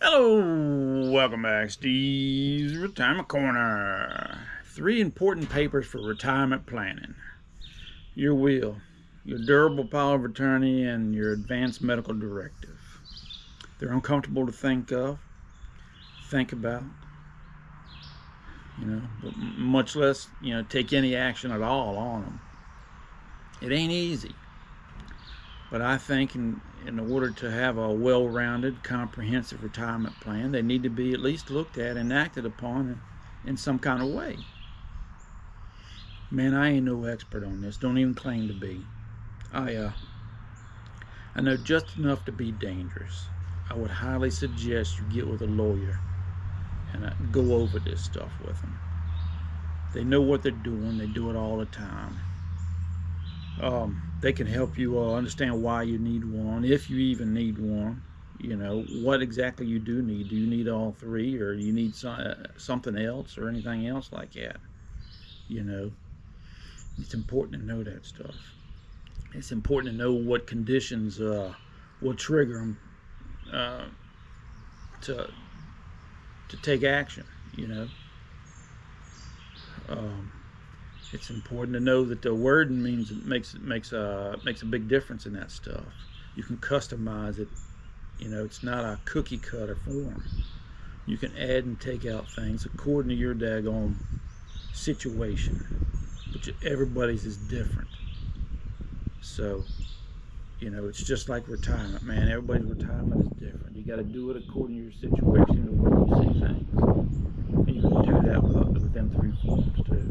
Hello, welcome back, Steve's Retirement Corner. 3 important papers for retirement planning: your will, your durable power of attorney, and your advanced medical directive. They're uncomfortable to think about, but much less, take any action at all on them. It ain't easy, but I think in order to have a well-rounded, comprehensive retirement plan, they need to be at least looked at and acted upon in some kind of way. Man, I ain't no expert on this. Don't even claim to be. I know just enough to be dangerous. I would highly suggest you get with a lawyer and go over this stuff with them. They know what they're doing. They do it all the time. They can help you understand why you need one, if you even need one. What exactly you do need. Do you need all 3, or you need something else or anything else like that? It's important to know that stuff. It's important to know what conditions will trigger them to take action. It's important to know that the wording makes a big difference in that stuff. You can customize it. It's not a cookie cutter form. You can add and take out things according to your daggone situation, but everybody's is different. So it's just like retirement, man. Everybody's retirement is different. You got to do it according to your situation and the way you see things, and you can do that with them 3 forms too.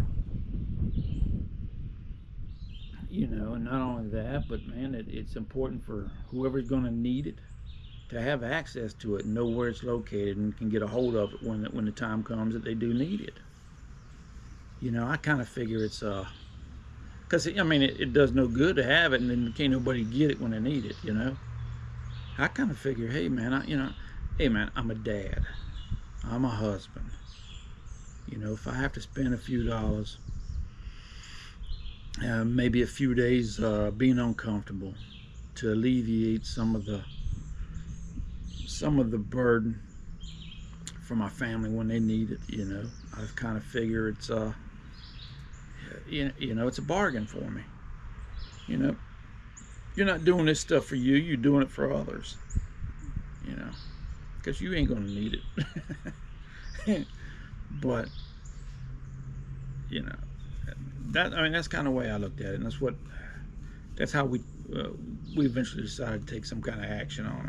And not only that, but man, it's important for whoever's going to need it to have access to it and know where it's located and can get a hold of it when the time comes that they do need it. I kind of figure it's because it does no good to have it and then can't nobody get it when they need it. I kind of figure, hey man, hey man, I'm a dad, I'm a husband. If I have to spend a few dollars, maybe a few days being uncomfortable to alleviate some of the burden for my family when they need it. I kind of figure it's it's a bargain for me. You're not doing this stuff for you, you're doing it for others. Because you ain't gonna need it. But that's kind of the way I looked at it, and that's how we eventually decided to take some kind of action on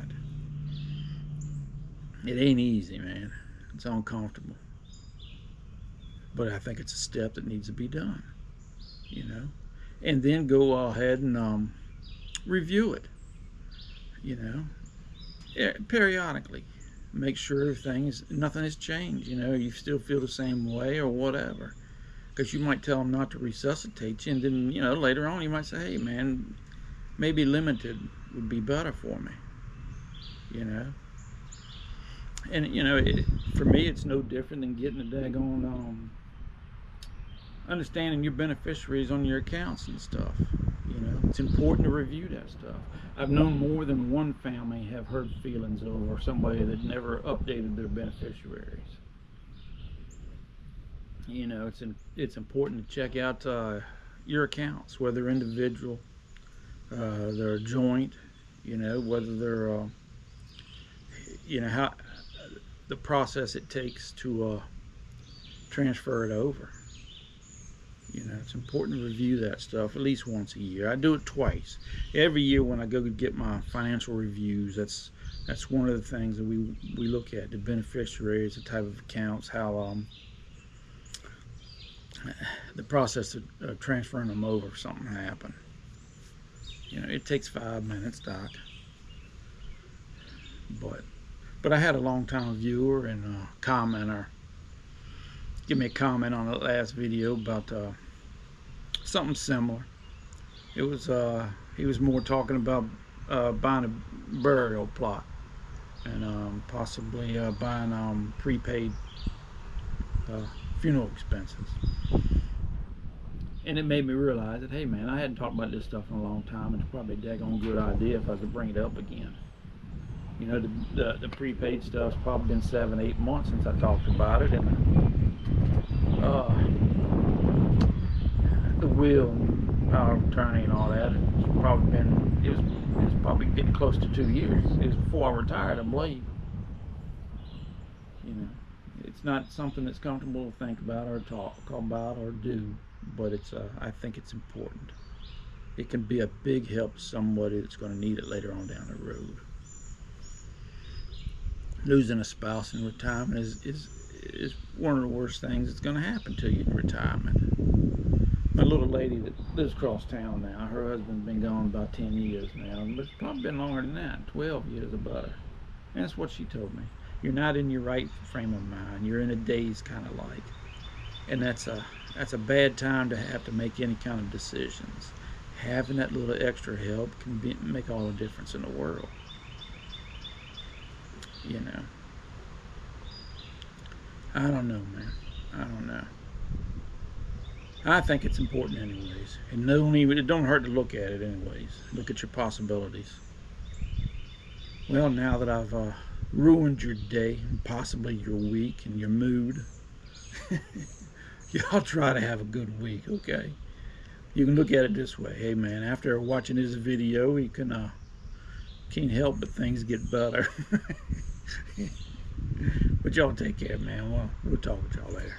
it. It ain't easy, man. It's uncomfortable, but I think it's a step that needs to be done. And then go ahead and review it. Periodically, make sure nothing has changed. You still feel the same way or whatever. Because you might tell them not to resuscitate you, and then later on you might say, hey man, maybe limited would be better for me. And for me it's no different than getting a daggone understanding your beneficiaries on your accounts and stuff. It's important to review that stuff. I've known more than one family have hurt feelings over somebody that never updated their beneficiaries. It's important to check out your accounts, whether individual, they're joint, whether they're, how the process it takes to transfer it over. It's important to review that stuff at least once a year. I do it twice. Every year when I go to get my financial reviews, that's one of the things that we look at: the beneficiaries, the type of accounts, how the process of transferring them over if something happened. It takes 5 minutes, Doc. But I had a long-time viewer and a commenter give me a comment on the last video about something similar. It was he was more talking about buying a burial plot and possibly buying prepaid funeral expenses. And it made me realize that, hey man, I hadn't talked about this stuff in a long time, and it's probably a daggone good idea if I could bring it up again. You know, the prepaid stuff's probably been 7, 8 months since I talked about it, and the wheel and power of attorney and all that. It's probably been it was probably getting close to 2 years. It was before I retired, I believe. You know, it's not something that's comfortable to think about or talk about or do, but it's I think it's important. It can be a big help to somebody that's going to need it later on down the road. Losing a spouse in retirement is one of the worst things that's going to happen to you in retirement. My little lady that lives across town now, her husband's been gone about 10 years now, but it's probably been longer than that, 12 years about her. And that's what she told me. You're not in your right frame of mind. You're in a daze kind of like. And that's a bad time to have to make any kind of decisions. Having that little extra help can make all the difference in the world. You know. I don't know, man. I don't know. I think it's important anyways. And it don't hurt to look at it anyways. Look at your possibilities. Well, now that I've ruined your day and possibly your week and your mood, y'all try to have a good week, okay? You can look at it this way. Hey, man, after watching this video, you can't help but things get better. But y'all take care, man. We'll talk with y'all later.